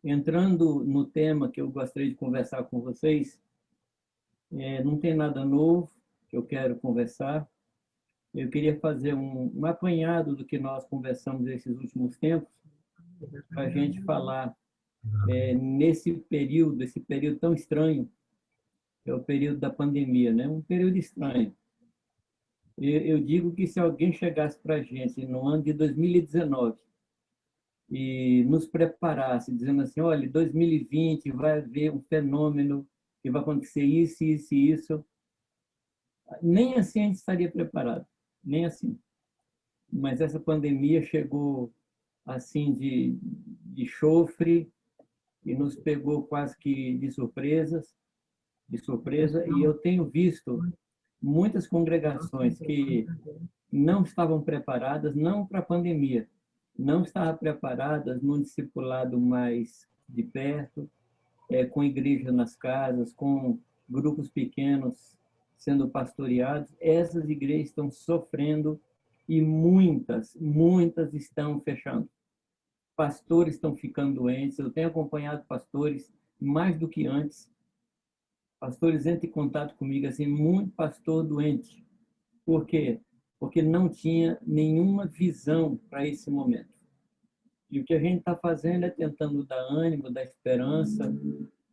Entrando no tema que eu gostaria de conversar com vocês, não tem nada novo que eu quero conversar. Eu queria fazer um apanhado do que nós conversamos nesses últimos tempos, para a gente falar nesse período, esse período tão estranho, que é o período da pandemia, né? Um período estranho. Eu digo que se alguém chegasse para a gente no ano de 2019 e nos preparasse, dizendo assim, olha, 2020 vai haver um fenômeno que vai acontecer isso, isso e isso, nem assim a gente estaria preparado, nem assim. Mas essa pandemia chegou assim de chofre e nos pegou quase que de surpresa, e eu tenho visto muitas congregações que não estavam preparadas, não para a pandemia, não estavam preparadas num discipulado mais de perto, com igreja nas casas, com grupos pequenos sendo pastoreados. Essas igrejas estão sofrendo e muitas estão fechando. Pastores estão ficando doentes. Eu tenho acompanhado pastores mais do que antes. Pastores entram em contato comigo, assim, muito pastor doente. Por quê? Porque não tinha nenhuma visão para esse momento. E o que a gente está fazendo é tentando dar ânimo, dar esperança,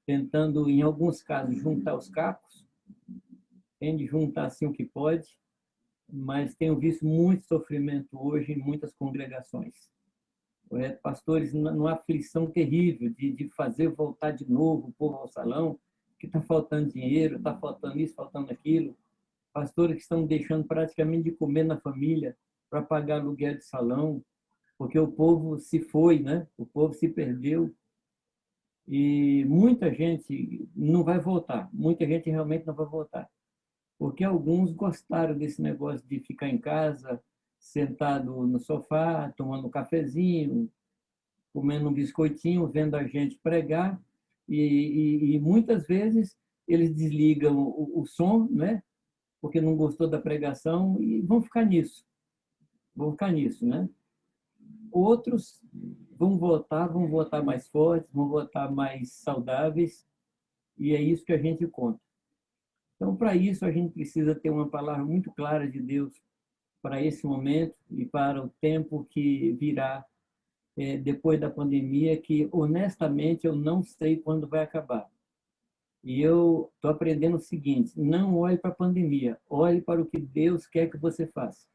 tentando, em alguns casos, juntar os cacos, tem de juntar assim o que pode, mas tenho visto muito sofrimento hoje em muitas congregações. Pastores numa aflição terrível de fazer voltar de novo o povo ao salão, que está faltando dinheiro, está faltando isso, faltando aquilo. Pastores que estão deixando praticamente de comer na família para pagar aluguel de salão, porque o povo se foi, né? O povo se perdeu. E muita gente não vai voltar, muita gente realmente não vai voltar, porque alguns gostaram desse negócio de ficar em casa, sentado no sofá, tomando um cafezinho, comendo um biscoitinho, vendo a gente pregar, e muitas vezes eles desligam o som, né? Porque não gostou da pregação e vão ficar nisso, né? Outros vão voltar mais fortes, vão voltar mais saudáveis, e é isso que a gente conta. Então, para isso, a gente precisa ter uma palavra muito clara de Deus para esse momento e para o tempo que virá depois da pandemia, que honestamente eu não sei quando vai acabar. E eu estou aprendendo o seguinte: não olhe para a pandemia, olhe para o que Deus quer que você faça.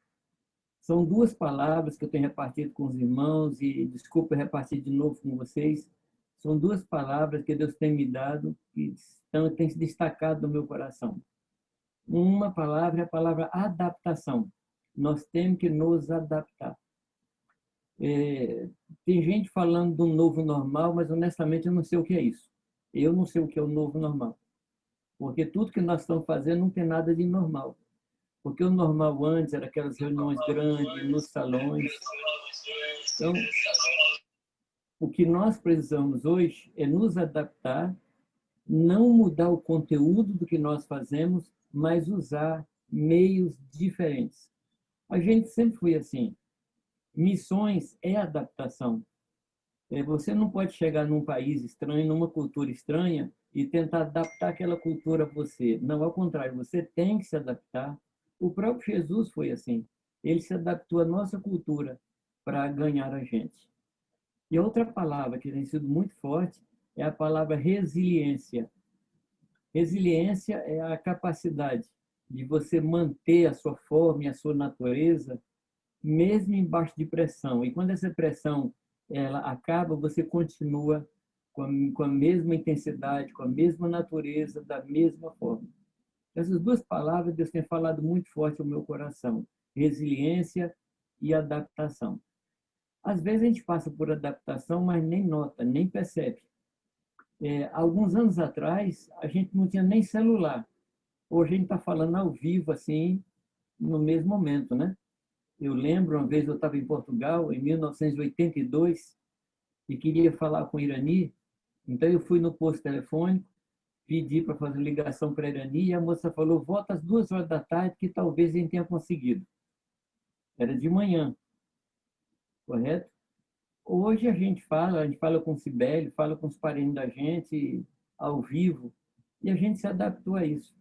São duas palavras que eu tenho repartido com os irmãos, e desculpa repartir de novo com vocês. São duas palavras que Deus tem me dado e têm se destacado no meu coração. Uma palavra é a palavra adaptação. Nós temos que nos adaptar. Tem gente falando do novo normal, mas honestamente eu não sei o que é isso. Eu não sei o que é o novo normal. Porque tudo que nós estamos fazendo não tem nada de normal. Porque o normal antes era aquelas reuniões grandes, nos salões. Então, o que nós precisamos hoje é nos adaptar, não mudar o conteúdo do que nós fazemos, mas usar meios diferentes. A gente sempre foi assim. Missões é adaptação. Você não pode chegar num país estranho, numa cultura estranha, e tentar adaptar aquela cultura a você. Não, ao contrário, você tem que se adaptar. O próprio Jesus foi assim. Ele se adaptou à nossa cultura para ganhar a gente. E outra palavra que tem sido muito forte é a palavra resiliência. Resiliência é a capacidade de você manter a sua forma e a sua natureza, mesmo embaixo de pressão. E quando essa pressão ela acaba, você continua com a mesma intensidade, com a mesma natureza, da mesma forma. Essas duas palavras Deus tem falado muito forte ao meu coração: resiliência e adaptação. Às vezes a gente passa por adaptação, mas nem nota, nem percebe. Alguns anos atrás, a gente não tinha nem celular. Hoje a gente está falando ao vivo, assim, no mesmo momento, né? Eu lembro, uma vez eu estava em Portugal, em 1982, e queria falar com o Irani, então eu fui no posto telefônico, pedi para fazer ligação para a Irani, e a moça falou: volta às 2 horas da tarde, que talvez a gente tenha conseguido. Era de manhã, correto? Hoje a gente fala com o Cibele, fala com os parentes da gente ao vivo, e a gente se adaptou a isso.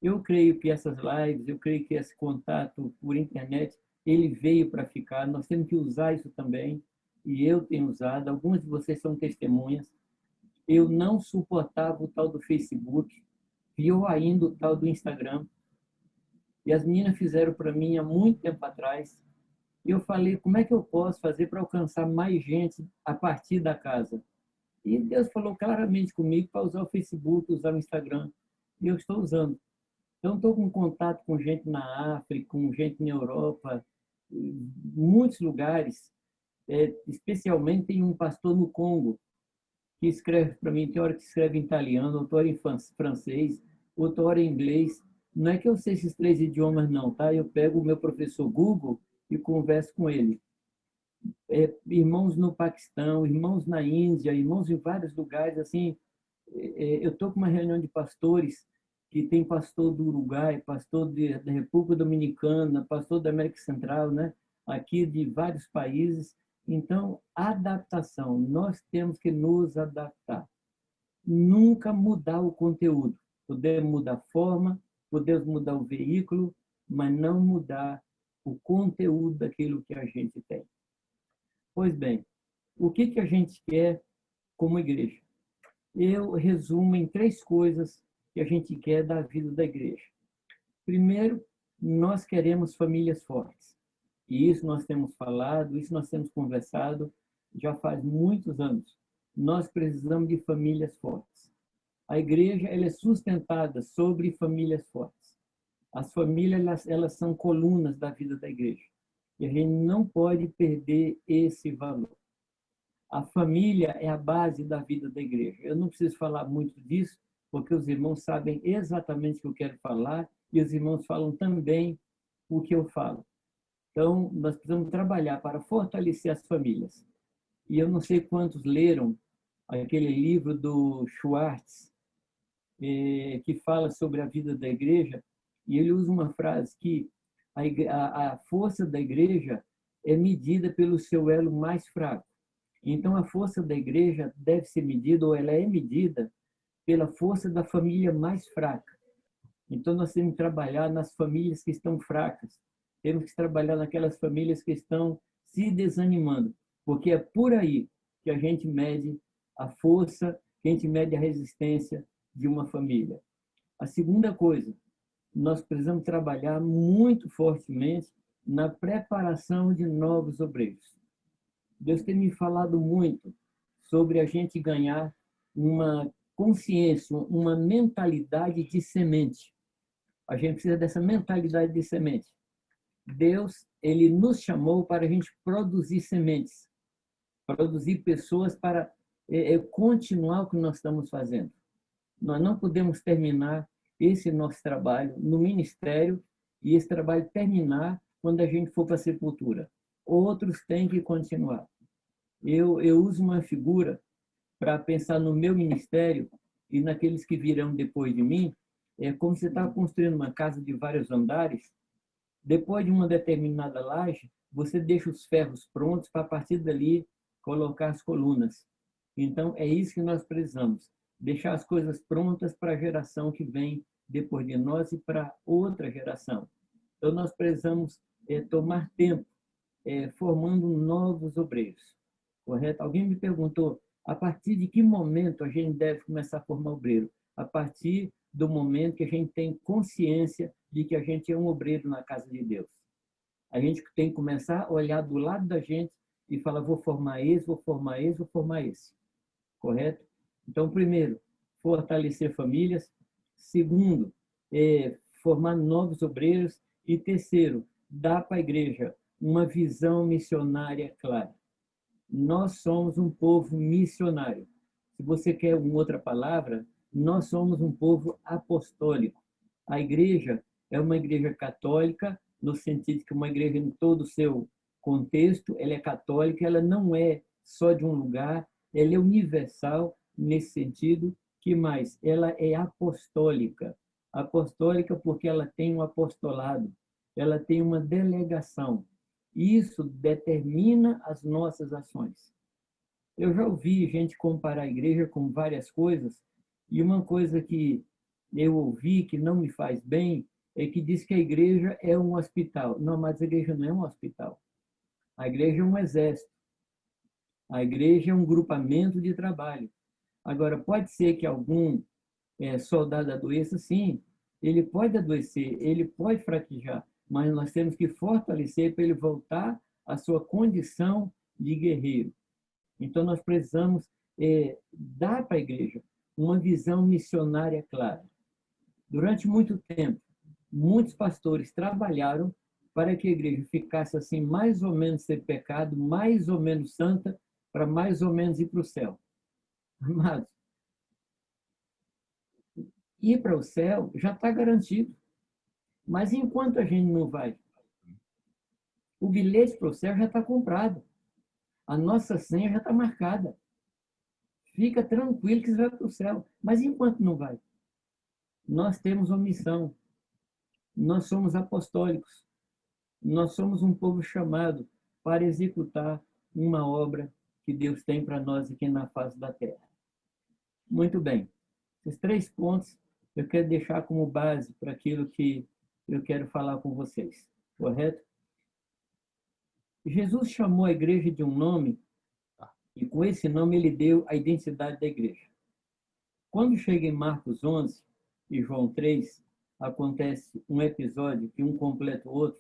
Eu creio que essas lives, eu creio que esse contato por internet, ele veio para ficar. Nós temos que usar isso também, e eu tenho usado. Alguns de vocês são testemunhas. Eu não suportava o tal do Facebook, pior ainda o tal do Instagram. E as meninas fizeram para mim há muito tempo atrás. E eu falei, como é que eu posso fazer para alcançar mais gente a partir da casa? E Deus falou claramente comigo para usar o Facebook, usar o Instagram. E eu estou usando. Então, estou com contato com gente na África, com gente na Europa, em muitos lugares. Especialmente tem um pastor no Congo que escreve para mim, tem hora que escreve em italiano, outra hora em francês, outra hora em inglês. Não é que eu sei esses três idiomas, não, tá? Eu pego o meu professor Google e converso com ele. Irmãos no Paquistão, irmãos na Índia, irmãos em vários lugares, assim. Eu estou com uma reunião de pastores que tem pastor do Uruguai, pastor da República Dominicana, pastor da América Central, né? Aqui de vários países. Então, adaptação, nós temos que nos adaptar. Nunca mudar o conteúdo. Podemos mudar a forma, podemos mudar o veículo, mas não mudar o conteúdo daquilo que a gente tem. Pois bem, o que a gente quer como igreja? Eu resumo em três coisas que a gente quer da vida da igreja. Primeiro, nós queremos famílias fortes. E isso nós temos falado, isso nós temos conversado já faz muitos anos. Nós precisamos de famílias fortes. A igreja ela é sustentada sobre famílias fortes. As famílias elas são colunas da vida da igreja. E a gente não pode perder esse valor. A família é a base da vida da igreja. Eu não preciso falar muito disso, porque os irmãos sabem exatamente o que eu quero falar e os irmãos falam também o que eu falo. Então, nós precisamos trabalhar para fortalecer as famílias. E eu não sei quantos leram aquele livro do Schwartz, que fala sobre a vida da igreja, e ele usa uma frase que a força da igreja é medida pelo seu elo mais fraco. Então, a força da igreja deve ser medida, ou ela é medida, pela força da família mais fraca. Então, nós temos que trabalhar nas famílias que estão fracas. Temos que trabalhar naquelas famílias que estão se desanimando, porque é por aí que a gente mede a força, que a gente mede a resistência de uma família. A segunda coisa, nós precisamos trabalhar muito fortemente na preparação de novos obreiros. Deus tem me falado muito sobre a gente ganhar uma consciência, uma mentalidade de semente. A gente precisa dessa mentalidade de semente. Deus, ele nos chamou para a gente produzir sementes, produzir pessoas para continuar o que nós estamos fazendo. Nós não podemos terminar esse nosso trabalho no ministério e esse trabalho terminar quando a gente for para a sepultura. Outros têm que continuar. Eu uso uma figura para pensar no meu ministério e naqueles que virão depois de mim. É como se você está construindo uma casa de vários andares. Depois de uma determinada laje, você deixa os ferros prontos para, a partir dali, colocar as colunas. Então, é isso que nós precisamos. Deixar as coisas prontas para a geração que vem depois de nós e para outra geração. Então, nós precisamos tomar tempo formando novos obreiros. Correto? Alguém me perguntou, a partir de que momento a gente deve começar a formar obreiro? A partir do momento que a gente tem consciência de que a gente é um obreiro na casa de Deus. A gente tem que começar a olhar do lado da gente e falar, vou formar esse, vou formar esse, vou formar esse. Correto? Então, primeiro, fortalecer famílias. Segundo, formar novos obreiros. E terceiro, dar para a igreja uma visão missionária clara. Nós somos um povo missionário. Se você quer uma outra palavra, nós somos um povo apostólico. A igreja é uma igreja católica, no sentido que uma igreja em todo o seu contexto, ela é católica, ela não é só de um lugar, ela é universal nesse sentido, que mais? Ela é apostólica. Apostólica porque ela tem um apostolado, ela tem uma delegação. Isso determina as nossas ações. Eu já ouvi gente comparar a igreja com várias coisas, e uma coisa que eu ouvi que não me faz bem é que diz que a igreja é um hospital. Não, mas a igreja não é um hospital. A igreja é um exército. A igreja é um grupamento de trabalho. Agora, pode ser que algum soldado adoeça, sim, ele pode adoecer, ele pode fraquejar, mas nós temos que fortalecer para ele voltar à sua condição de guerreiro. Então, nós precisamos dar para a igreja uma visão missionária clara. Durante muito tempo, muitos pastores trabalharam para que a igreja ficasse assim, mais ou menos sem pecado, mais ou menos santa, para mais ou menos ir para o céu. Amados, ir para o céu já está garantido. Mas enquanto a gente não vai, o bilhete para o céu já está comprado. A nossa senha já está marcada. Fica tranquilo que você vai para o céu. Mas enquanto não vai? Nós temos uma missão. Nós somos apostólicos. Nós somos um povo chamado para executar uma obra que Deus tem para nós aqui na face da terra. Muito bem. Esses 3 pontos eu quero deixar como base para aquilo que eu quero falar com vocês. Correto? Jesus chamou a igreja de um nome e com esse nome ele deu a identidade da igreja. Quando chega em Marcos 11 e João 3, acontece um episódio que um completa o outro.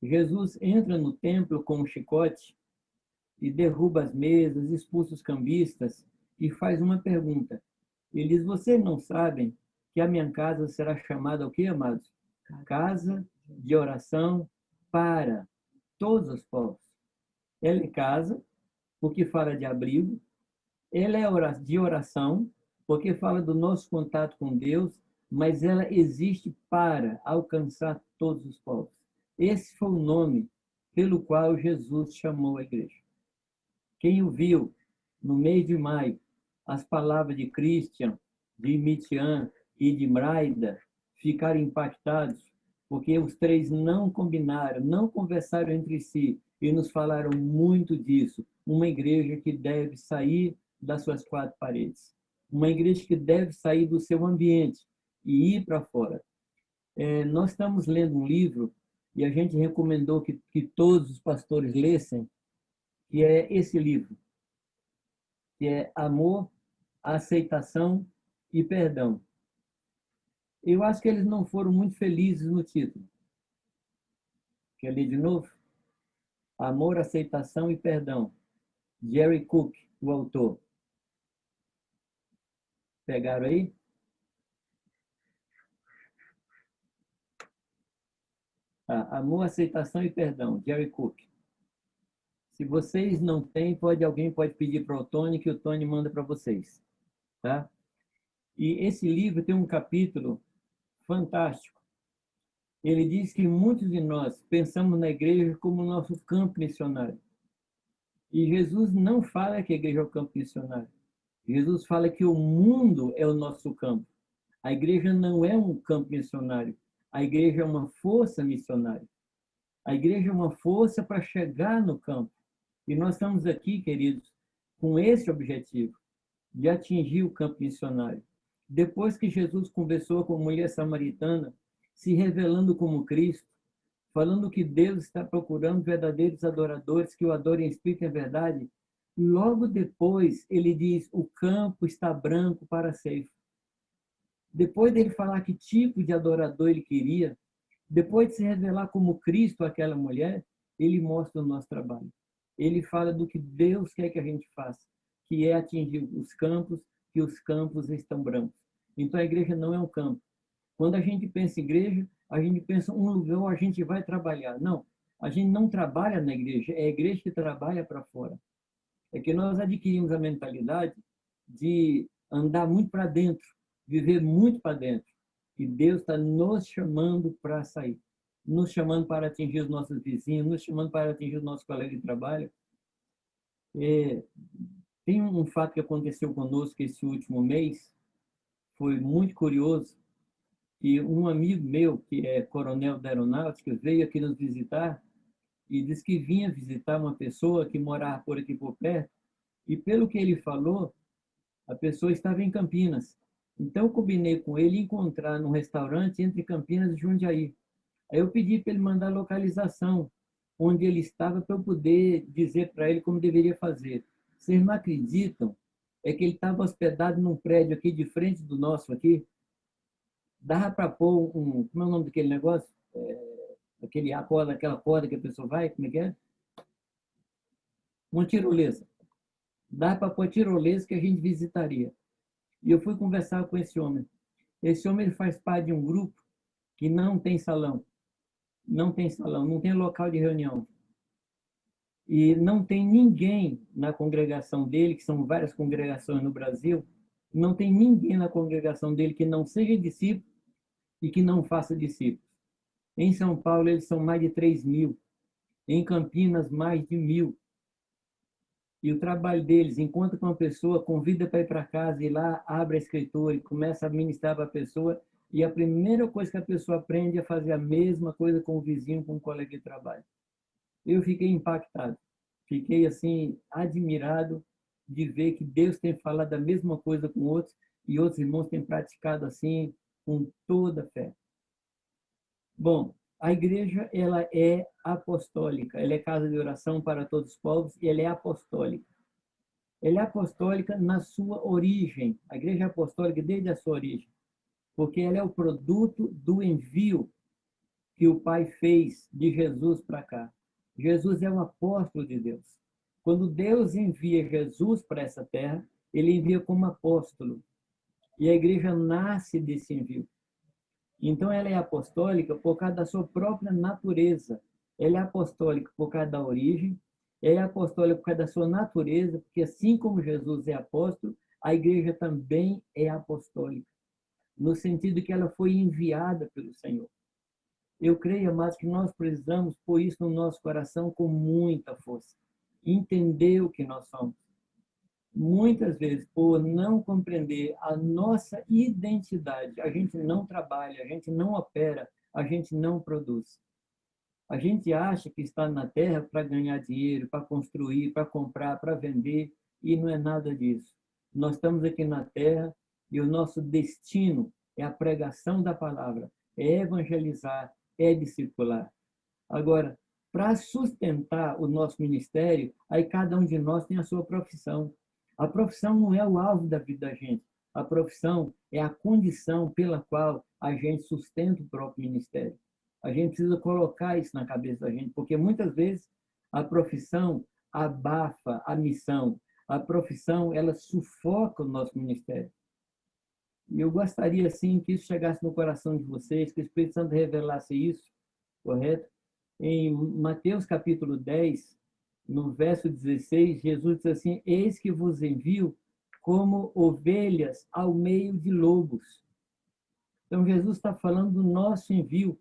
Jesus entra no templo com um chicote e derruba as mesas, expulsa os cambistas e faz uma pergunta. Ele diz, vocês não sabem que a minha casa será chamada o quê, amados? Casa de oração para todos os povos. Ela é casa, porque fala de abrigo. Ela é de oração, porque fala do nosso contato com Deus, mas ela existe para alcançar todos os povos. Esse foi o nome pelo qual Jesus chamou a igreja. Quem ouviu, no mês de maio, as palavras de Christian, de Mitian e de Braida, ficaram impactados, porque os 3 não combinaram, não conversaram entre si, e nos falaram muito disso. Uma igreja que deve sair das suas 4 paredes. Uma igreja que deve sair do seu ambiente e ir para fora. Nós estamos lendo um livro, e a gente recomendou que todos os pastores lessem, que é esse livro, que é Amor, Aceitação e Perdão. Eu acho que eles não foram muito felizes no título. Quer ler de novo? Amor, Aceitação e Perdão. Jerry Cook, o autor. Pegaram aí? Amor, Aceitação e Perdão, Jerry Cook. Se vocês não têm, alguém pode pedir para o Tony, que o Tony manda para vocês. Tá? E esse livro tem um capítulo fantástico. Ele diz que muitos de nós pensamos na igreja como nosso campo missionário. E Jesus não fala que a igreja é o campo missionário. Jesus fala que o mundo é o nosso campo. A igreja não é um campo missionário. A igreja é uma força missionária. A igreja é uma força para chegar no campo. E nós estamos aqui, queridos, com esse objetivo, de atingir o campo missionário. Depois que Jesus conversou com a mulher samaritana, se revelando como Cristo, falando que Deus está procurando verdadeiros adoradores que o adorem em espírito e em verdade, logo depois ele diz, o campo está branco para a ceifa. Depois dele falar que tipo de adorador ele queria, depois de se revelar como Cristo àquela mulher, ele mostra o nosso trabalho. Ele fala do que Deus quer que a gente faça, que é atingir os campos, que os campos estão brancos. Então a igreja não é um campo. Quando a gente pensa em igreja, a gente pensa um lugar onde a gente vai trabalhar. Não, a gente não trabalha na igreja, é a igreja que trabalha para fora. É que nós adquirimos a mentalidade de andar muito para dentro, viver muito para dentro. E Deus está nos chamando para sair, nos chamando para atingir os nossos vizinhos, nos chamando para atingir os nossos colegas de trabalho. Tem um fato que aconteceu conosco esse último mês, foi muito curioso, que um amigo meu, que é coronel da aeronáutica, veio aqui nos visitar e disse que vinha visitar uma pessoa que morava por aqui por perto, e pelo que ele falou, a pessoa estava em Campinas. Então, eu combinei com ele encontrar num restaurante entre Campinas e Jundiaí. Aí eu pedi para ele mandar a localização onde ele estava para eu poder dizer para ele como deveria fazer. Vocês não acreditam? É que ele estava hospedado num prédio aqui de frente do nosso aqui. Dava para pôr como é o nome daquele negócio? Aquela corda que a pessoa vai, como é que é? Uma tirolesa. Dá para pôr tirolesa que a gente visitaria. E eu fui conversar com esse homem. Esse homem ele faz parte de um grupo que não tem salão. Não tem salão, não tem local de reunião. E não tem ninguém na congregação dele, que são várias congregações no Brasil, não tem ninguém na congregação dele que não seja discípulo e que não faça discípulos. Em São Paulo, eles são mais de 3.000. Em Campinas, mais de 1.000. E o trabalho deles, encontra com uma pessoa, convida para ir para casa e lá abre a escritura e começa a ministrar para a pessoa. E a primeira coisa que a pessoa aprende é fazer a mesma coisa com o vizinho, com o colega de trabalho. Eu fiquei impactado. Fiquei assim, admirado de ver que Deus tem falado a mesma coisa com outros e outros irmãos têm praticado assim com toda a fé. Bom, a igreja ela é apostólica, ela é casa de oração para todos os povos e ela é apostólica. Ela é apostólica na sua origem, a igreja é apostólica desde a sua origem, porque ela é o produto do envio que o Pai fez de Jesus para cá. Jesus é um apóstolo de Deus. Quando Deus envia Jesus para essa terra, ele envia como apóstolo. E a igreja nasce desse envio. Então, ela é apostólica por causa da sua própria natureza. Ela é apostólica por causa da origem, ela é apostólica por causa da sua natureza, porque assim como Jesus é apóstolo, a igreja também é apostólica, no sentido que ela foi enviada pelo Senhor. Eu creio, amados, que nós precisamos pôr isso no nosso coração com muita força. Entender o que nós somos. Muitas vezes, por não compreender a nossa identidade, a gente não trabalha, a gente não opera, a gente não produz. A gente acha que está na terra para ganhar dinheiro, para construir, para comprar, para vender, e não é nada disso. Nós estamos aqui na terra e o nosso destino é a pregação da palavra, é evangelizar, é discipular. Agora, para sustentar o nosso ministério, aí cada um de nós tem a sua profissão. A profissão não é o alvo da vida da gente. A profissão é a condição pela qual a gente sustenta o próprio ministério. A gente precisa colocar isso na cabeça da gente, porque muitas vezes a profissão abafa a missão. A profissão, ela sufoca o nosso ministério. E eu gostaria, assim, que isso chegasse no coração de vocês, que o Espírito Santo revelasse isso, correto? Em Mateus capítulo 10, no verso 16, Jesus diz assim: eis que vos envio como ovelhas ao meio de lobos. Então, Jesus está falando do nosso envio.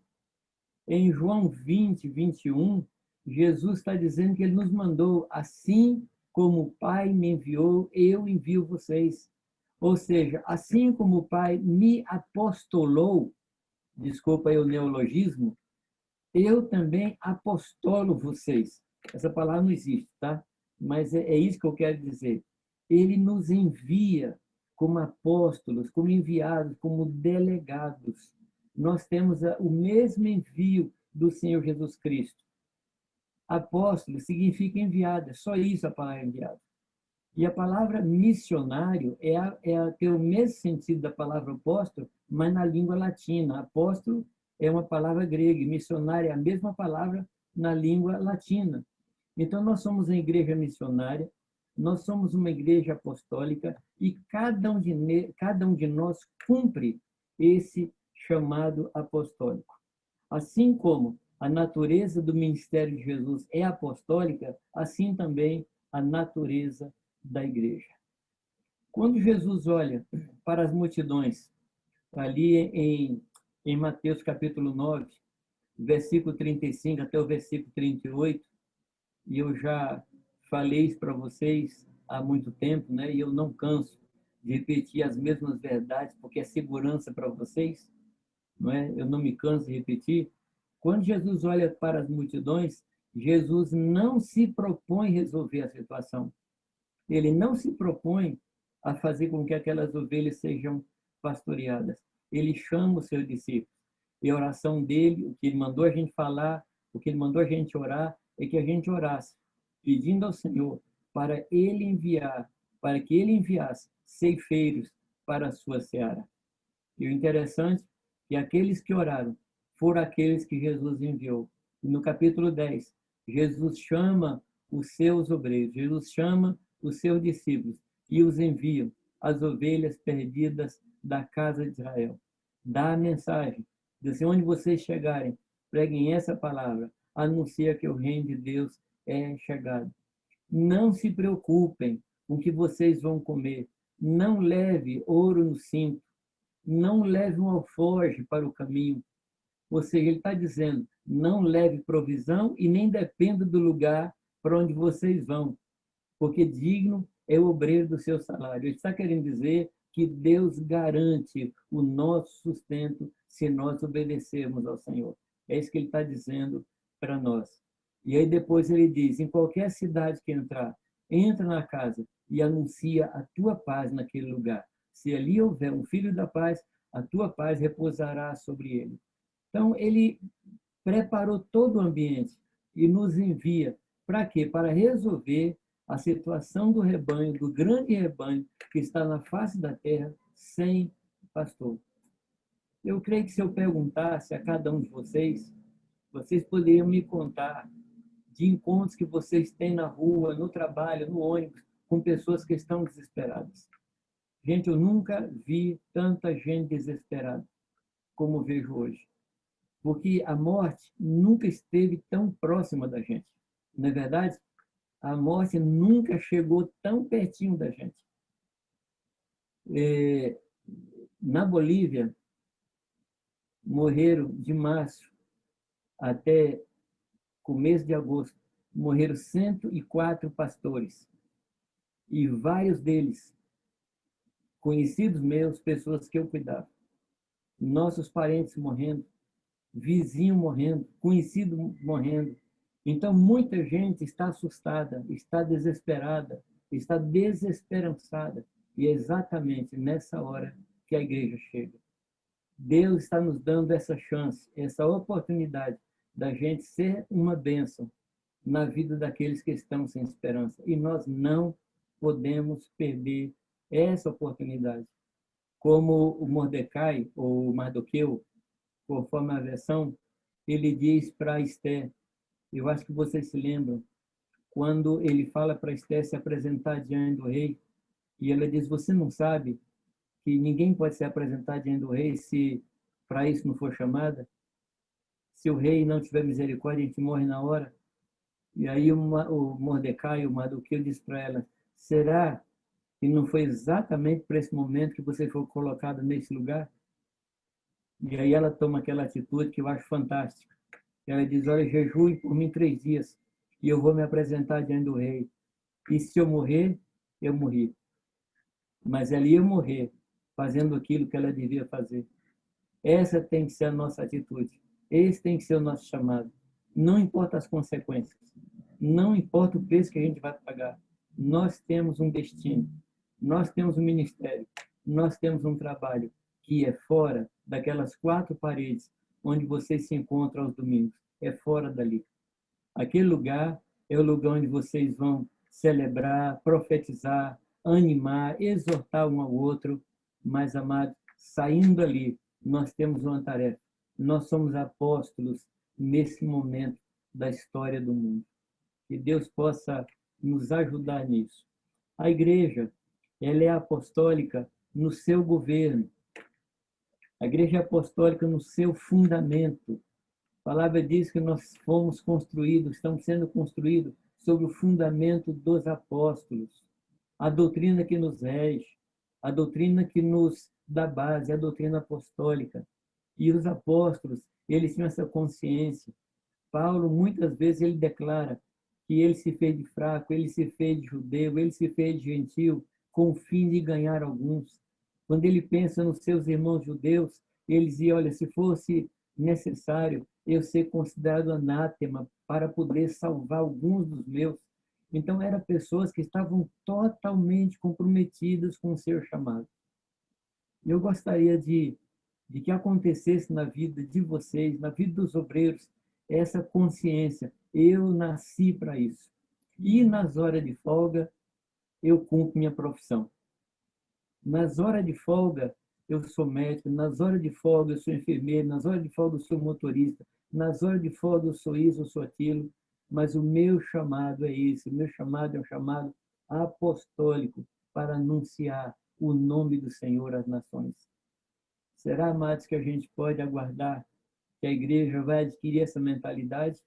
Em João 20, 21, Jesus está dizendo que ele nos mandou, assim como o Pai me enviou, eu envio vocês. Ou seja, assim como o Pai me apostolou, desculpa aí o neologismo, eu também apostolo vocês. Essa palavra não existe, tá? Mas é isso que eu quero dizer. Ele nos envia como apóstolos, como enviados, como delegados. Nós temos o mesmo envio do Senhor Jesus Cristo. Apóstolo significa enviado, é só isso a palavra enviado. E a palavra missionário tem o mesmo sentido da palavra apóstolo, mas na língua latina. Apóstolo é uma palavra grega, e missionário é a mesma palavra na língua latina. Então, nós somos uma igreja missionária, nós somos uma igreja apostólica e cada um de nós cumpre esse chamado apostólico. Assim como a natureza do ministério de Jesus é apostólica, assim também a natureza da igreja. Quando Jesus olha para as multidões, ali em Mateus capítulo 9, versículo 35 até o versículo 38, e eu já falei isso para vocês há muito tempo, né? E eu não canso de repetir as mesmas verdades, porque é segurança para vocês, não é? Eu não me canso de repetir. Quando Jesus olha para as multidões, Jesus não se propõe resolver a situação. Ele não se propõe a fazer com que aquelas ovelhas sejam pastoreadas. Ele chama os seus discípulos. E a oração dele, o que ele mandou a gente falar, o que ele mandou a gente orar, é que a gente orasse, pedindo ao Senhor para ele enviar, para que ele enviasse ceifeiros para a sua seara. E o interessante é que aqueles que oraram foram aqueles que Jesus enviou. E no capítulo 10, Jesus chama os seus obreiros, Jesus chama os seus discípulos e os envia as ovelhas perdidas da casa de Israel. Dá a mensagem, diz assim, onde vocês chegarem, preguem essa palavra, anuncia que o reino de Deus é chegado. Não se preocupem com o que vocês vão comer, não leve ouro no cinto, não leve um alforje para o caminho. Ou seja, ele está dizendo, não leve provisão e nem dependa do lugar para onde vocês vão, porque digno é o obreiro do seu salário. Ele está querendo dizer que Deus garante o nosso sustento se nós obedecermos ao Senhor. É isso que ele está dizendo para nós. E aí depois ele diz, em qualquer cidade que entrar, entra na casa e anuncia a tua paz naquele lugar. Se ali houver um filho da paz, a tua paz repousará sobre ele. Então, ele preparou todo o ambiente e nos envia. Para quê? Para resolver a situação do rebanho, do grande rebanho que está na face da terra sem pastor. Eu creio que se eu perguntasse a cada um de vocês, vocês poderiam me contar de encontros que vocês têm na rua, no trabalho, no ônibus, com pessoas que estão desesperadas. Gente, eu nunca vi tanta gente desesperada como vejo hoje. Porque a morte nunca esteve tão próxima da gente. Não é verdade? A morte nunca chegou tão pertinho da gente. Na Bolívia, morreram de março até começo de agosto, morreram 104 pastores. E vários deles, conhecidos meus, pessoas que eu cuidava. Nossos parentes morrendo, vizinho morrendo, conhecido morrendo. Então, muita gente está assustada, está desesperada, está desesperançada. E é exatamente nessa hora que a igreja chega. Deus está nos dando essa chance, essa oportunidade da gente ser uma bênção na vida daqueles que estão sem esperança. E nós não podemos perder essa oportunidade. Como o Mordecai, ou Mardoqueu, conforme a versão, ele diz para Esther, eu acho que vocês se lembram, quando ele fala para Esther se apresentar diante do rei, e ela diz, você não sabe que ninguém pode se apresentar diante do rei se para isso não for chamada? Se o rei não tiver misericórdia, a gente morre na hora. E aí o Mordecai, o Mardoqueu, diz para ela, será que não foi exatamente para esse momento que você foi colocada nesse lugar? E aí ela toma aquela atitude que eu acho fantástica. Ela diz, olha, jejue por mim 3 dias e eu vou me apresentar diante do rei. E se eu morrer, eu morri. Mas ela ia morrer fazendo aquilo que ela devia fazer. Essa tem que ser a nossa atitude. Esse tem que ser o nosso chamado. Não importa as consequências. Não importa o preço que a gente vai pagar. Nós temos um destino. Nós temos um ministério. Nós temos um trabalho que é fora daquelas 4 paredes onde vocês se encontram aos domingos. É fora dali. Aquele lugar é o lugar onde vocês vão celebrar, profetizar, animar, exortar um ao outro. Mas, amados, saindo ali, nós temos uma tarefa. Nós somos apóstolos nesse momento da história do mundo. Que Deus possa nos ajudar nisso. A igreja, ela é apostólica no seu governo. A igreja é apostólica no seu fundamento. A palavra diz que nós fomos construídos, estamos sendo construídos sobre o fundamento dos apóstolos. A doutrina que nos rege, a doutrina que nos dá base, a doutrina apostólica. E os apóstolos, eles tinham essa consciência. Paulo, muitas vezes, ele declara que ele se fez de fraco, ele se fez de judeu, ele se fez de gentil, com o fim de ganhar alguns. Quando ele pensa nos seus irmãos judeus, ele dizia, olha, se fosse necessário, eu ser considerado anátema para poder salvar alguns dos meus. Então, eram pessoas que estavam totalmente comprometidas com o seu chamado. Eu gostaria de que acontecesse na vida de vocês, na vida dos obreiros, essa consciência. Eu nasci para isso. E nas horas de folga, eu cumpro minha profissão. Nas horas de folga, eu sou médico. Nas horas de folga, eu sou enfermeiro. Nas horas de folga, eu sou motorista. Nas horas de folga, eu sou isso, eu sou aquilo. Mas o meu chamado é esse. O meu chamado é um chamado apostólico para anunciar o nome do Senhor às nações. Será, amados, que a gente pode aguardar que a igreja vai adquirir essa mentalidade?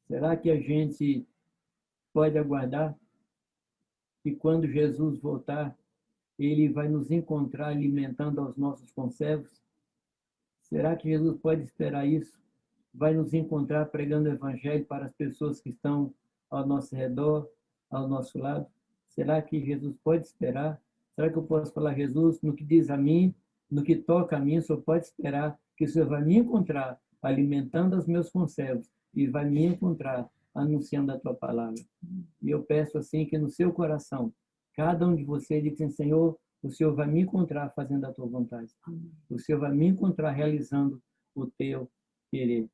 Será que a gente pode aguardar que quando Jesus voltar, ele vai nos encontrar alimentando aos nossos conservos? Será que Jesus pode esperar isso? Vai nos encontrar pregando o evangelho para as pessoas que estão ao nosso redor, ao nosso lado? Será que Jesus pode esperar? Será que eu posso falar, Jesus, no que diz a mim, no que toca a mim, o Senhor pode esperar que o Senhor vai me encontrar alimentando os meus conservos e vai me encontrar anunciando a tua palavra. E eu peço assim que no seu coração, cada um de vocês diga assim, Senhor, o Senhor vai me encontrar fazendo a tua vontade. O Senhor vai me encontrar realizando o teu querer.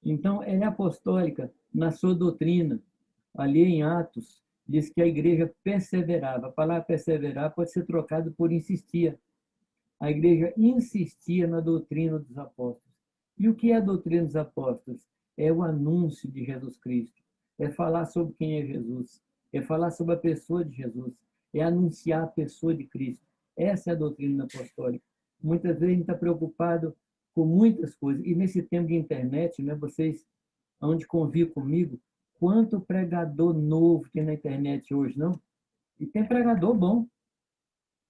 Então, ela é apostólica na sua doutrina. Ali em Atos, diz que a igreja perseverava. A palavra perseverar pode ser trocada por insistia. A igreja insistia na doutrina dos apóstolos. E o que é a doutrina dos apóstolos? É o anúncio de Jesus Cristo. É falar sobre quem é Jesus. É falar sobre a pessoa de Jesus. É anunciar a pessoa de Cristo. Essa é a doutrina apostólica. Muitas vezes a gente está preocupado com muitas coisas. E nesse tempo de internet, né, vocês, onde convivem comigo, quanto pregador novo tem na internet hoje, não? E tem pregador bom.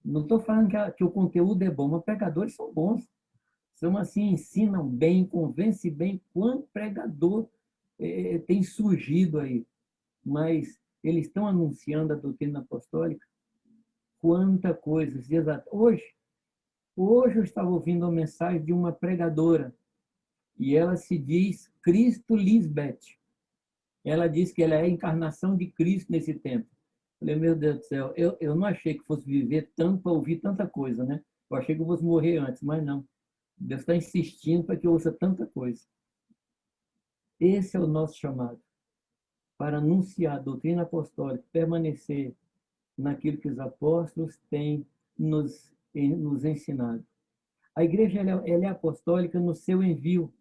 Não estou falando que o conteúdo é bom, mas pregadores são bons. São assim, ensinam bem, convencem bem. Quanto pregador tem surgido aí. Mas eles estão anunciando a doutrina apostólica. Quanta coisa. Hoje eu estava ouvindo uma mensagem de uma pregadora e ela se diz Cristo Lisbeth. Ela diz que ela é a encarnação de Cristo nesse tempo. Eu falei, meu Deus do céu, eu não achei que fosse viver tanto para ouvir tanta coisa, né? Eu achei que eu fosse morrer antes, mas não. Deus está insistindo para que eu ouça tanta coisa. Esse é o nosso chamado, para anunciar a doutrina apostólica, permanecer naquilo que os apóstolos têm nos ensinado. A igreja ela é apostólica no seu envio.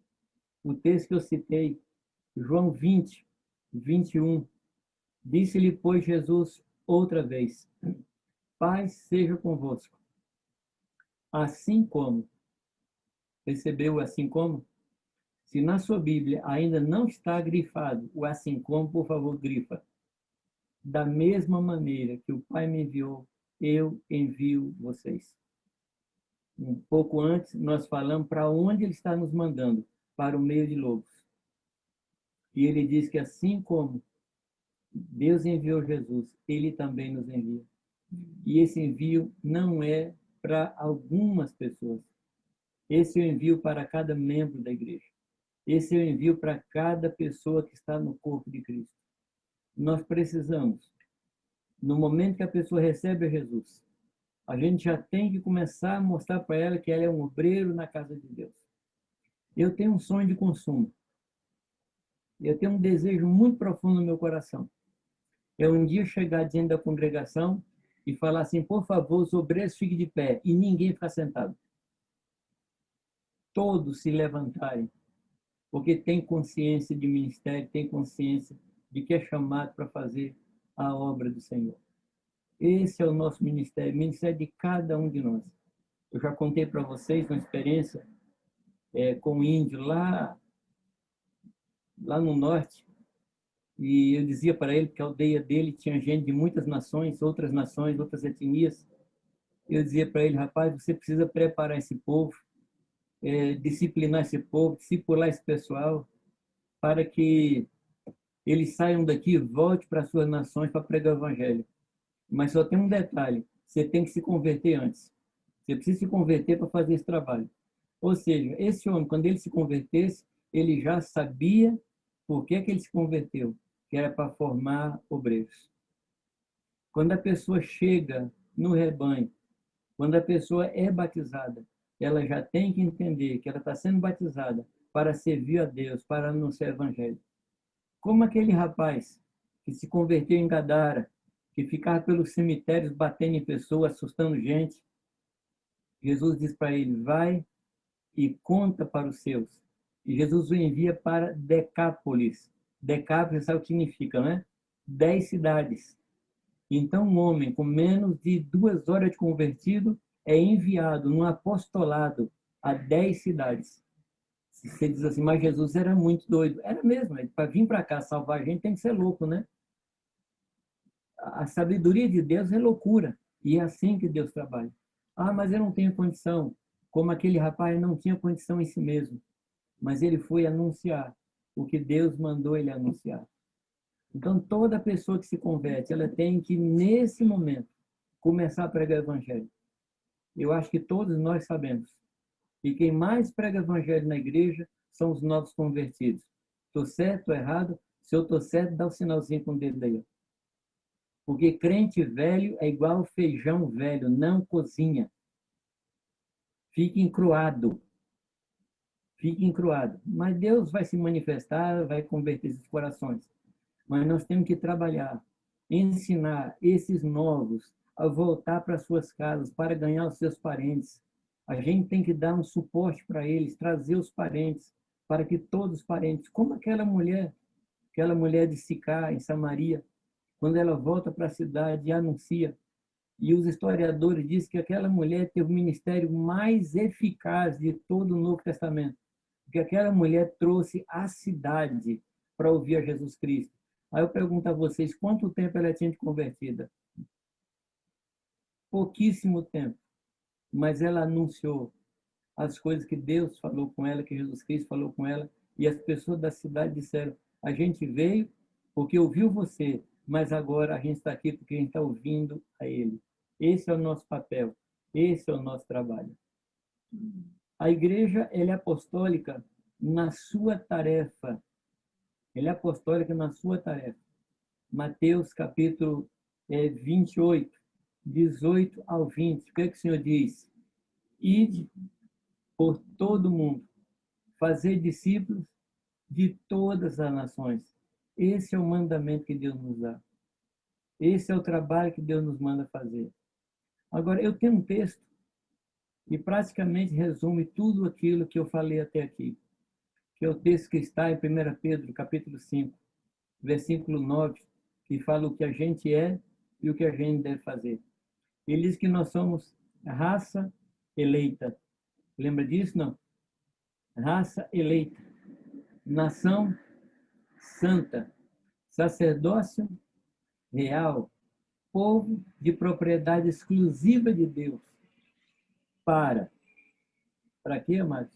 O texto que eu citei, João 20, 21, disse-lhe, pois, Jesus outra vez, paz seja convosco. Assim como, percebeu assim como? Se na sua Bíblia ainda não está grifado o assim como, por favor, grifa. Da mesma maneira que o Pai me enviou, eu envio vocês. Um pouco antes, nós falamos para onde Ele está nos mandando, para o meio de lobos. E Ele diz que assim como Deus enviou Jesus, Ele também nos envia. E esse envio não é para algumas pessoas. Esse é o envio para cada membro da igreja. Esse é o envio para cada pessoa que está no corpo de Cristo. Nós precisamos, no momento que a pessoa recebe Jesus, a gente já tem que começar a mostrar para ela que ela é um obreiro na casa de Deus. Eu tenho um sonho de consumo. Eu tenho um desejo muito profundo no meu coração. É um dia chegar diante da congregação e falar assim, por favor, os obreiros fiquem de pé e ninguém ficar sentado. Todos se levantarem, porque tem consciência de ministério, tem consciência de que é chamado para fazer a obra do Senhor. Esse é o nosso ministério, o ministério de cada um de nós. Eu já contei para vocês uma experiência com um índio lá no norte, e eu dizia para ele que a aldeia dele tinha gente de muitas nações, outras etnias. Eu dizia para ele, rapaz, você precisa preparar esse povo, disciplinar esse povo, discipular esse pessoal, para que eles saiam daqui e voltem para as suas nações para pregar o evangelho. Mas só tem um detalhe, você tem que se converter antes. Você precisa se converter para fazer esse trabalho. Ou seja, esse homem, quando ele se convertesse, ele já sabia por que ele se converteu, que era para formar obreiros. Quando a pessoa chega no rebanho, quando a pessoa é batizada, ela já tem que entender que ela está sendo batizada para servir a Deus, para anunciar o evangelho. Como aquele rapaz que se converteu em Gadara, que ficava pelos cemitérios batendo em pessoas, assustando gente. Jesus diz para ele, vai e conta para os seus. E Jesus o envia para Decápolis. Decápolis sabe o que significa, né? 10 cidades. Então, um homem com menos de 2 horas de convertido é enviado num apostolado a 10 cidades. Você diz assim, mas Jesus era muito doido. Era mesmo, para vir para cá salvar a gente tem que ser louco, né? A sabedoria de Deus é loucura. E é assim que Deus trabalha. Ah, mas eu não tenho condição. Como aquele rapaz não tinha condição em si mesmo. Mas ele foi anunciar o que Deus mandou ele anunciar. Então, toda pessoa que se converte, ela tem que, nesse momento, começar a pregar o evangelho. Eu acho que todos nós sabemos. E quem mais prega o evangelho na igreja são os novos convertidos. Estou certo ou errado? Se eu estou certo, dá o sinalzinho com o dedo aí. Porque crente velho é igual feijão velho, não cozinha. Fica encruado. Fica encruado. Mas Deus vai se manifestar, vai converter esses corações. Mas nós temos que trabalhar, ensinar esses novos a voltar para suas casas, para ganhar os seus parentes. A gente tem que dar um suporte para eles, trazer os parentes, para que todos os parentes, como aquela mulher de Sicá, em Samaria, quando ela volta para a cidade e anuncia, e os historiadores dizem que aquela mulher teve o ministério mais eficaz de todo o Novo Testamento, porque aquela mulher trouxe a cidade para ouvir a Jesus Cristo. Aí eu pergunto a vocês, quanto tempo ela tinha de convertida? Pouquíssimo tempo, mas ela anunciou as coisas que Deus falou com ela, que Jesus Cristo falou com ela, e as pessoas da cidade disseram, a gente veio porque ouviu você, mas agora a gente está aqui porque a gente está ouvindo a Ele. Esse é o nosso papel, esse é o nosso trabalho. A igreja, ela é apostólica na sua tarefa. Ela é apostólica na sua tarefa. Mateus capítulo 28, 18 ao 20. O que é que o Senhor diz? Ide por todo o mundo, fazer discípulos de todas as nações. Esse é o mandamento que Deus nos dá. Esse é o trabalho que Deus nos manda fazer. Agora, eu tenho um texto que praticamente resume tudo aquilo que eu falei até aqui, que é o texto que está em 1 Pedro, capítulo 5, versículo 9, que fala o que a gente é e o que a gente deve fazer. Ele diz que nós somos raça eleita. Lembra disso, não? Raça eleita. Nação santa. Sacerdócio real. Povo de propriedade exclusiva de Deus. Para quê, amados?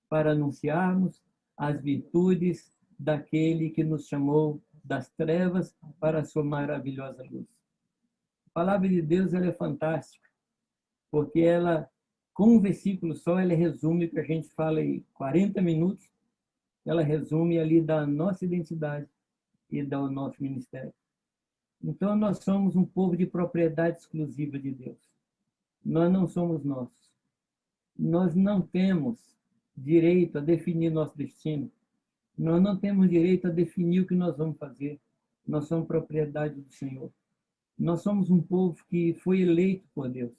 Para anunciarmos as virtudes daquele que nos chamou das trevas para a sua maravilhosa luz. A palavra de Deus, ela é fantástica, porque ela, com um versículo só, ela resume o que a gente fala em 40 minutos, ela resume ali da nossa identidade e do nosso ministério. Então, nós somos um povo de propriedade exclusiva de Deus. Nós não somos nossos. Nós não temos direito a definir nosso destino. Nós não temos direito a definir o que nós vamos fazer. Nós somos propriedade do Senhor. Nós somos um povo que foi eleito por Deus.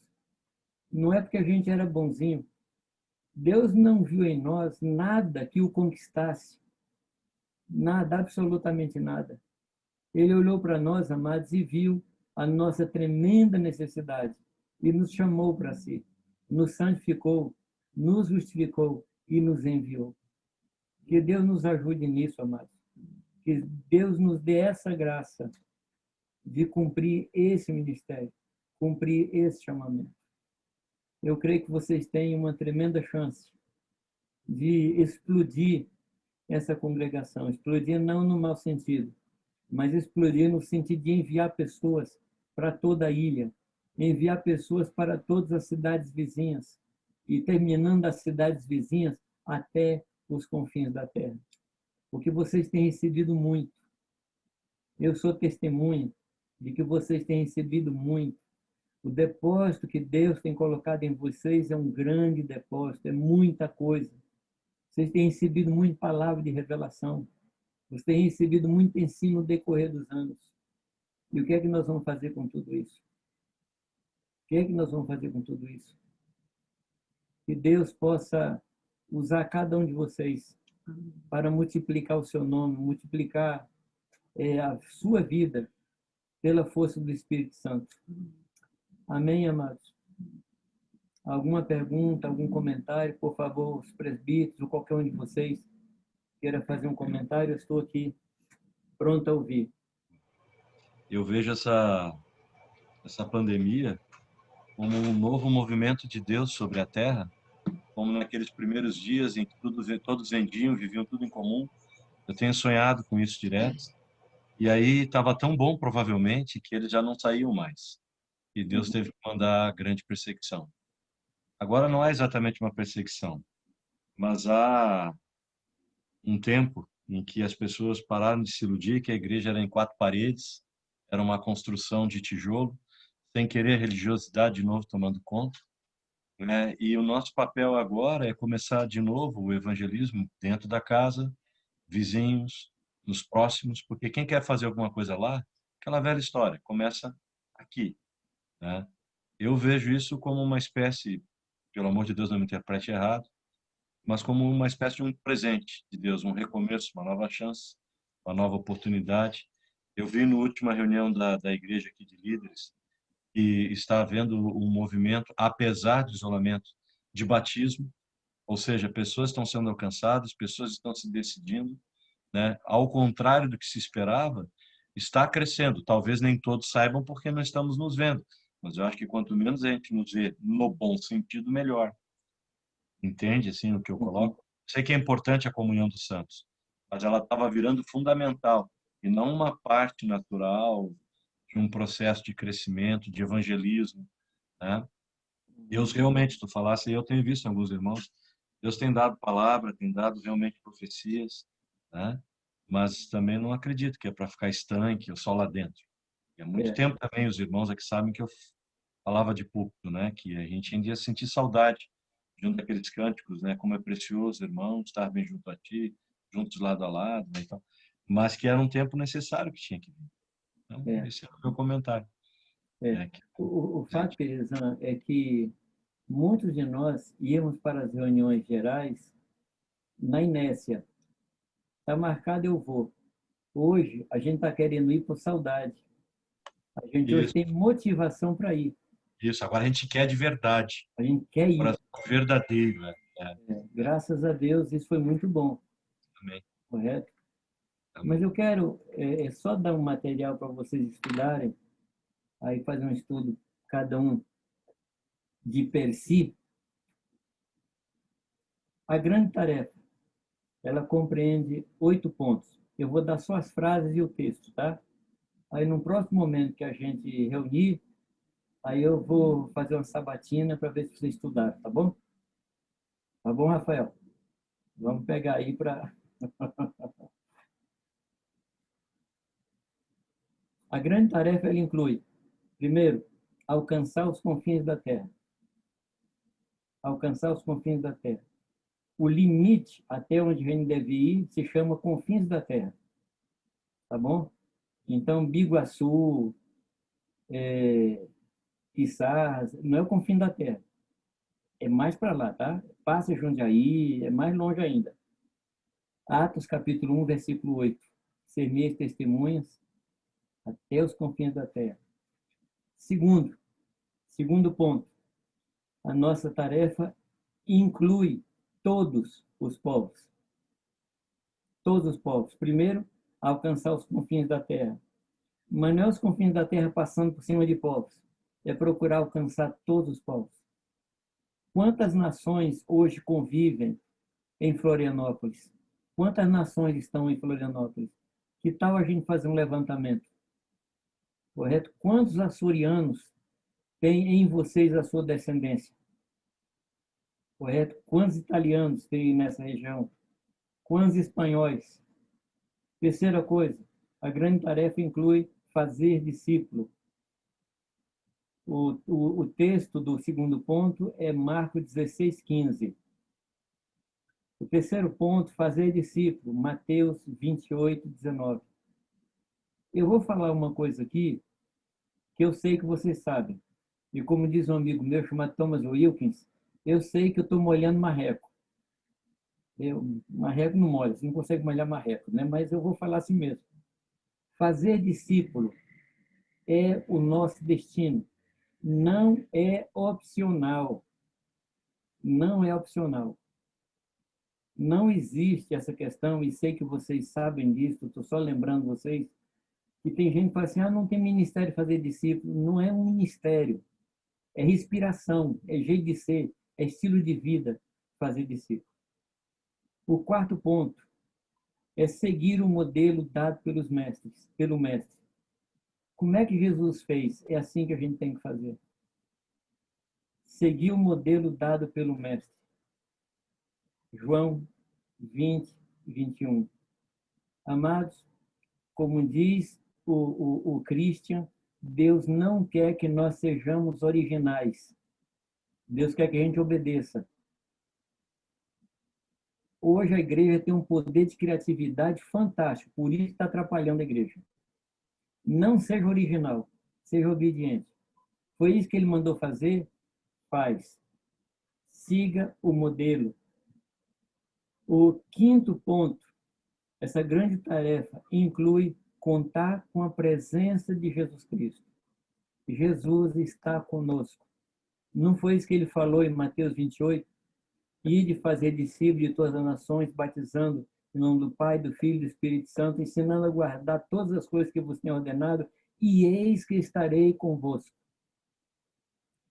Não é porque a gente era bonzinho. Deus não viu em nós nada que o conquistasse. Nada, absolutamente nada. Ele olhou para nós, amados, e viu a nossa tremenda necessidade e nos chamou para si, nos santificou, nos justificou e nos enviou. Que Deus nos ajude nisso, amados. Que Deus nos dê essa graça de cumprir esse ministério, cumprir esse chamamento. Eu creio que vocês têm uma tremenda chance de explodir essa congregação, explodir não no mau sentido, mas explodir no sentido de enviar pessoas para toda a ilha, enviar pessoas para todas as cidades vizinhas, e terminando as cidades vizinhas até os confins da terra, porque vocês têm recebido muito. Eu sou testemunha de que vocês têm recebido muito. O depósito que Deus tem colocado em vocês é um grande depósito, é muita coisa. Vocês têm recebido muita palavra de revelação. Vocês têm recebido muito ensino no decorrer dos anos. E o que é que nós vamos fazer com tudo isso? O que é que nós vamos fazer com tudo isso? Que Deus possa usar cada um de vocês para multiplicar o seu nome, multiplicar a sua vida pela força do Espírito Santo. Amém, amados? Alguma pergunta, algum comentário? Por favor, os presbíteros ou qualquer um de vocês queira fazer um comentário, eu estou aqui pronto a ouvir. Eu vejo essa pandemia como um novo movimento de Deus sobre a Terra, como naqueles primeiros dias em que todos vendiam, viviam tudo em comum. Eu tenho sonhado com isso direto. E aí estava tão bom, provavelmente, que eles já não saíam mais. E Deus teve que mandar grande perseguição. Agora não é exatamente uma perseguição, mas há um tempo em que as pessoas pararam de se iludir que a igreja era em 4 paredes, era uma construção de tijolo, sem querer a religiosidade de novo tomando conta, né? E o nosso papel agora é começar de novo o evangelismo dentro da casa, vizinhos, nos próximos, porque quem quer fazer alguma coisa lá, aquela velha história, começa aqui, né? Eu vejo isso como uma espécie, pelo amor de Deus, não me interprete errado, mas como uma espécie de um presente de Deus, um recomeço, uma nova chance, uma nova oportunidade. Eu vi na última reunião da igreja aqui de líderes que está havendo um movimento, apesar do isolamento, de batismo, ou seja, pessoas estão sendo alcançadas, pessoas estão se decidindo, né? Ao contrário do que se esperava, está crescendo. Talvez nem todos saibam porque não estamos nos vendo, mas eu acho que quanto menos a gente nos vê no bom sentido, melhor. Entende assim o que eu coloco? Sei que é importante a comunhão dos santos, mas ela estava virando fundamental e não uma parte natural de um processo de crescimento, de evangelismo, né? Deus realmente, tu falasse, eu tenho visto em alguns irmãos, Deus tem dado palavra, tem dado realmente profecias, né? Mas também não acredito que é para ficar estanque ou só lá dentro. E há muito tempo também os irmãos aqui sabem que eu falava de púlpito, né? Que a gente ainda ia sentir saudade junto daqueles cânticos, né? Como é precioso, irmão, estar bem junto a ti, juntos lado a lado, né? Então, mas que era um tempo necessário que tinha que vir. Então, esse é o meu comentário. Né? O fato, Teresan, é que muitos de nós íamos para as reuniões gerais na inércia. Está marcado, eu vou. Hoje, a gente está querendo ir por saudade. A gente hoje Isso, tem motivação para ir. isso. Agora a gente quer de verdade. A gente quer ir. Coração verdadeiro, né? Graças a Deus, isso foi muito bom. Amém. Correto? Amém. Mas eu quero só dar um material para vocês estudarem, aí fazer um estudo, cada um de per si. A grande tarefa, ela compreende 8 pontos. Eu vou dar só as frases e o texto, tá? Aí, no próximo momento que a gente reunir, aí eu vou fazer uma sabatina para ver se vocês estudaram, tá bom? Tá bom, Rafael? Vamos pegar aí para... A grande tarefa, ela inclui, primeiro, alcançar os confins da Terra. Alcançar os confins da Terra. O limite até onde a gente deve ir se chama confins da Terra. Tá bom? Então, Biguaçu, Quissás, não é o confim da Terra. É mais para lá, tá? Passa Jundiaí, é mais longe ainda. Atos capítulo 1, versículo 8. Ser minhas testemunhas até os confins da terra. Segundo ponto, a nossa tarefa inclui todos os povos. Todos os povos. Primeiro, alcançar os confins da terra. Mas não é os confins da terra passando por cima de povos. É procurar alcançar todos os povos. Quantas nações hoje convivem em Florianópolis? Quantas nações estão em Florianópolis? Que tal a gente fazer um levantamento? Correto? Quantos açorianos têm em vocês a sua descendência? Correto? Quantos italianos tem nessa região? com os espanhóis. Terceira coisa, a grande tarefa inclui fazer discípulo. O texto do segundo ponto é Marcos 16:15. O terceiro ponto, fazer discípulo, Mateus 28:19. Eu vou falar uma coisa aqui que eu sei que vocês sabem. E como diz um amigo meu chamado Thomas Wilkins, eu sei que eu estou molhando marreco. Marreco não molha, você não consegue molhar marreco, né? Mas eu vou falar assim mesmo. Fazer discípulo é o nosso destino. Não é opcional. Não é opcional. Não existe essa questão, e sei que vocês sabem disso, estou só lembrando vocês, que tem gente que fala assim, não tem ministério fazer discípulo. Não é um ministério, é respiração, é jeito de ser, é estilo de vida fazer discípulo. O quarto ponto é seguir o modelo dado pelos mestres, pelo mestre. Como é que Jesus fez? É assim que a gente tem que fazer. Seguir o modelo dado pelo mestre. João 20:21. Amados, como diz o Christian, Deus não quer que nós sejamos originais. Deus quer que a gente obedeça. Hoje a igreja tem um poder de criatividade fantástico, por isso está atrapalhando a igreja. Não seja original, seja obediente. Foi isso que ele mandou fazer? Faz. Siga o modelo. O quinto ponto, essa grande tarefa inclui contar com a presença de Jesus Cristo. Jesus está conosco. Não foi isso que ele falou em Mateus 28? E de fazer discípulos de todas as nações, batizando em nome do Pai, do Filho e do Espírito Santo, ensinando a guardar todas as coisas que vos tenho ordenado, e eis que estarei convosco.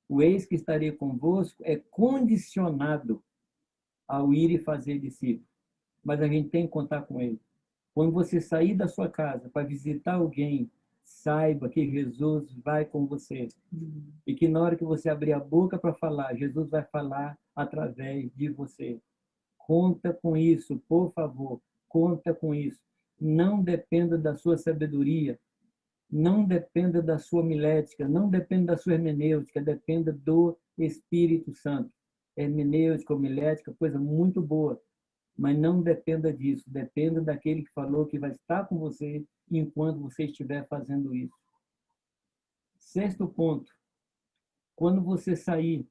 O eis que estarei convosco é condicionado ao ir e fazer discípulos, mas a gente tem que contar com ele. Quando você sair da sua casa para visitar alguém, saiba que Jesus vai com você. E que na hora que você abrir a boca para falar, Jesus vai falar através de você. Conta com isso, por favor. Conta com isso. Não dependa da sua sabedoria, não dependa da sua homilética, não dependa da sua hermenêutica, dependa do Espírito Santo. Hermenêutica, homilética, coisa muito boa, mas não dependa disso, dependa daquele que falou que vai estar com você enquanto você estiver fazendo isso. Sexto ponto, quando você sair,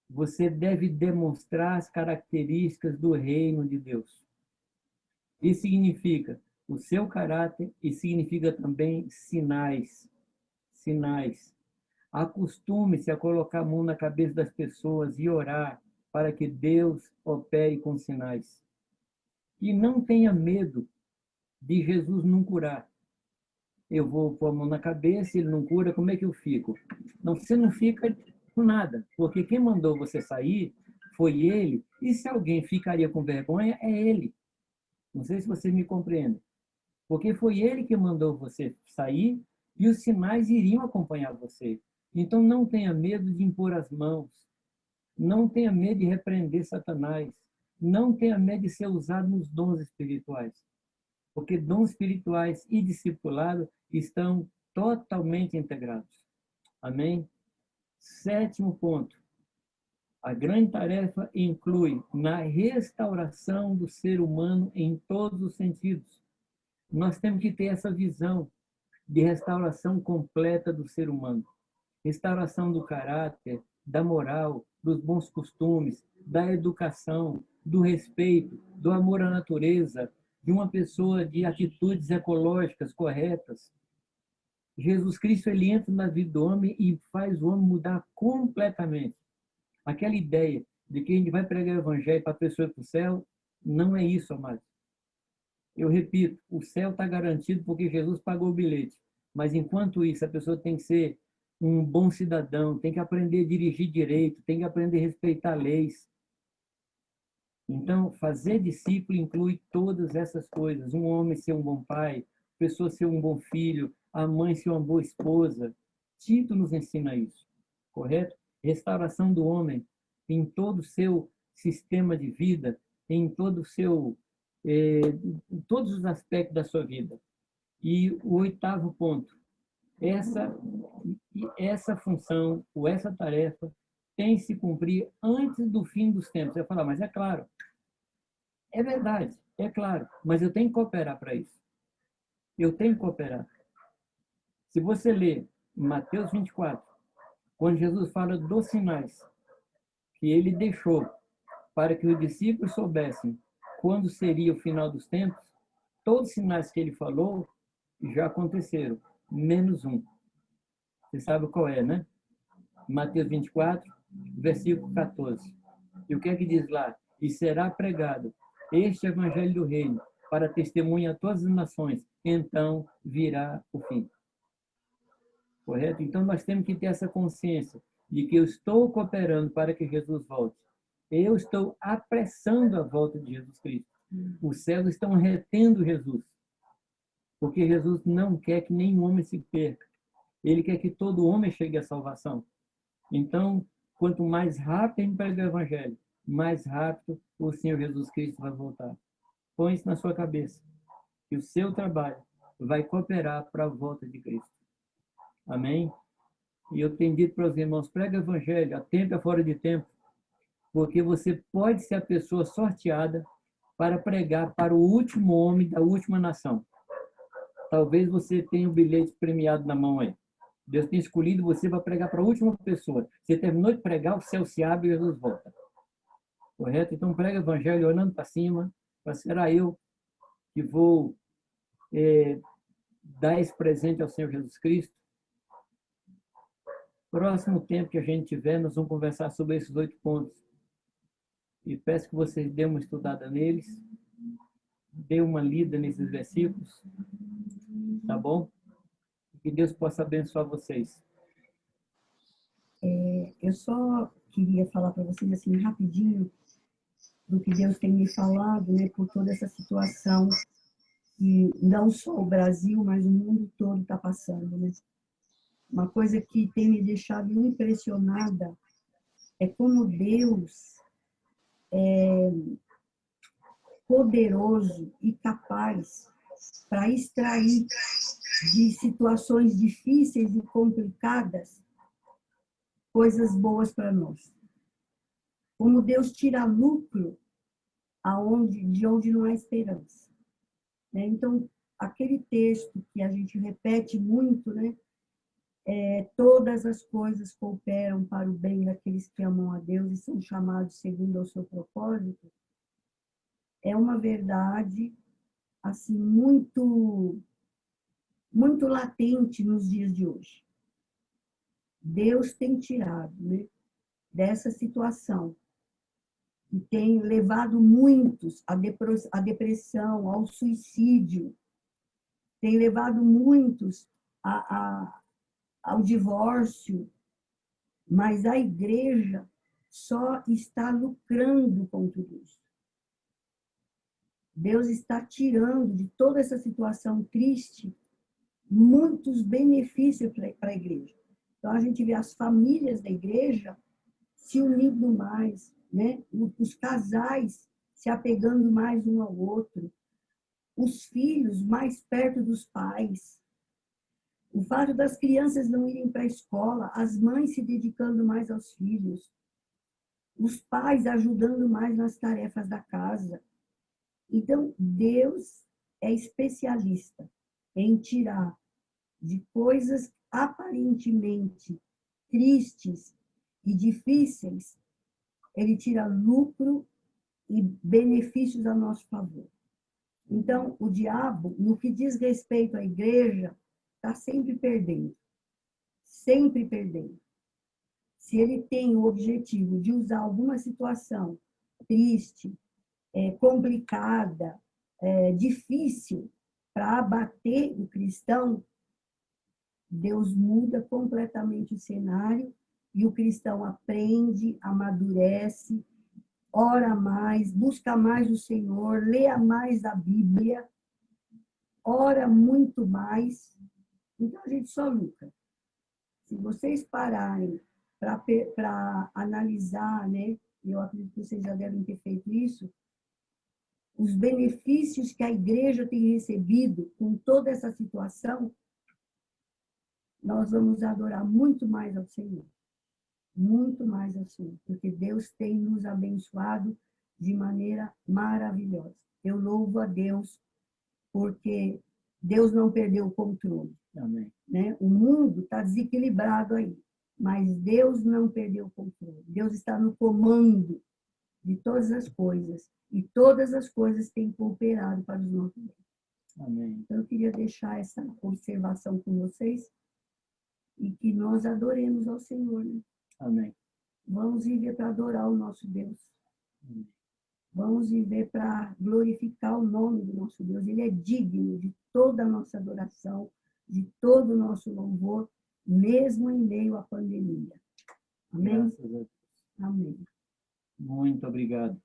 você deve demonstrar as características do reino de Deus. Isso significa o seu caráter e significa também sinais. Sinais. Acostume-se a colocar a mão na cabeça das pessoas e orar para que Deus opere com sinais. E não tenha medo de Jesus não curar. Eu vou pôr a mão na cabeça, ele não cura, como é que eu fico? Não, você não fica com nada, porque quem mandou você sair foi ele, e se alguém ficaria com vergonha, é ele. Não sei se você me compreende. Porque foi ele que mandou você sair e os sinais iriam acompanhar você. Então não tenha medo de impor as mãos, não tenha medo de repreender Satanás, não tenha medo de ser usado nos dons espirituais. Porque dons espirituais e discipulado estão totalmente integrados. Amém? Sétimo ponto. A grande tarefa inclui na restauração do ser humano em todos os sentidos. Nós temos que ter essa visão de restauração completa do ser humano. Restauração do caráter, da moral, dos bons costumes, da educação, do respeito, do amor à natureza, de uma pessoa de atitudes ecológicas corretas. Jesus Cristo, ele entra na vida do homem e faz o homem mudar completamente. Aquela ideia de que a gente vai pregar o evangelho para a pessoa ir para o céu, não é isso, amado. Eu repito, o céu está garantido porque Jesus pagou o bilhete. Mas enquanto isso, a pessoa tem que ser um bom cidadão, tem que aprender a dirigir direito, tem que aprender a respeitar leis. Então, fazer discípulo inclui todas essas coisas. Um homem ser um bom pai, a pessoa ser um bom filho, a mãe ser uma boa esposa. Tito nos ensina isso, correto? Restauração do homem em todo o seu sistema de vida, em todo o seu em todos os aspectos da sua vida. E o 8º ponto, essa função, ou essa tarefa, tem que se cumprir antes do fim dos tempos. Você vai falar, mas é claro, é verdade, é claro, mas eu tenho que cooperar para isso. Eu tenho que cooperar. Se você ler Mateus 24, quando Jesus fala dos sinais que ele deixou para que os discípulos soubessem quando seria o final dos tempos, todos os sinais que ele falou já aconteceram, menos um. Você sabe qual é, né? Mateus 24, versículo 14. E o que é que diz lá? E será pregado este evangelho do reino para testemunha a todas as nações, então virá o fim. Correto? Então nós temos que ter essa consciência de que eu estou cooperando para que Jesus volte. Eu estou apressando a volta de Jesus Cristo. Os céus estão retendo Jesus, porque Jesus não quer que nenhum homem se perca. Ele quer que todo homem chegue à salvação. Então, quanto mais rápido a gente prega o evangelho, mais rápido o Senhor Jesus Cristo vai voltar. Põe isso na sua cabeça, que o seu trabalho vai cooperar para a volta de Cristo. Amém? E eu tenho dito para os irmãos, prega o evangelho, a tempo e fora de tempo, porque você pode ser a pessoa sorteada para pregar para o último homem da última nação. Talvez você tenha o bilhete premiado na mão aí. Deus tem escolhido você para pregar para a última pessoa. Você terminou de pregar, o céu se abre e Jesus volta. Correto? Então prega o evangelho olhando para cima, para será eu que vou dar esse presente ao Senhor Jesus Cristo. Próximo tempo que a gente tiver, nós vamos conversar sobre esses 8 pontos. E peço que vocês dêem uma estudada neles, dê uma lida nesses versículos, tá bom? Que Deus possa abençoar vocês. Eu só queria falar para vocês assim rapidinho do que Deus tem me falado, né, por toda essa situação que não só o Brasil, mas o mundo todo está passando, né? Uma coisa que tem me deixado impressionada é como Deus é poderoso e capaz para extrair de situações difíceis e complicadas coisas boas para nós. Como Deus tira lucro de onde não há esperança. Então, aquele texto que a gente repete muito, né? Todas as coisas cooperam para o bem daqueles que amam a Deus e são chamados segundo o seu propósito, é uma verdade assim muito latente nos dias de hoje. Deus tem tirado, né, dessa situação e tem levado muitos à depressão, ao suicídio, tem levado muitos ao divórcio, mas a igreja só está lucrando com tudo isso. Deus está tirando de toda essa situação triste muitos benefícios para a igreja. Então, a gente vê as famílias da igreja se unindo mais, né? Os casais se apegando mais um ao outro, os filhos mais perto dos pais, o fato das crianças não irem para a escola, as mães se dedicando mais aos filhos, os pais ajudando mais nas tarefas da casa. Então, Deus é especialista em tirar de coisas aparentemente tristes e difíceis, ele tira lucro e benefícios a nosso favor. Então, o diabo, no que diz respeito à igreja, está sempre perdendo. Sempre perdendo. Se ele tem o objetivo de usar alguma situação triste, complicada, difícil, para abater o cristão, Deus muda completamente o cenário e o cristão aprende, amadurece, ora mais, busca mais o Senhor, leia mais a Bíblia, ora muito mais. Então, a gente só lucra. Se vocês pararem para analisar, né? Eu acredito que vocês já devem ter feito isso, os benefícios que a igreja tem recebido com toda essa situação, nós vamos adorar muito mais ao Senhor. Muito mais ao Senhor, porque Deus tem nos abençoado de maneira maravilhosa. Eu louvo a Deus, porque Deus não perdeu o controle. Amém. Né? O mundo está desequilibrado aí, mas Deus não perdeu o controle. Deus está no comando de todas as coisas, e todas as coisas têm cooperado para os nossos bens. Amém. Então, eu queria deixar essa observação com vocês, e que nós adoremos ao Senhor, né? Amém. Vamos viver para adorar o nosso Deus. Vamos viver para glorificar o nome do nosso Deus. Ele é digno de toda a nossa adoração, de todo o nosso louvor, mesmo em meio à pandemia. Amém? Graças a Deus. Amém. Muito obrigado.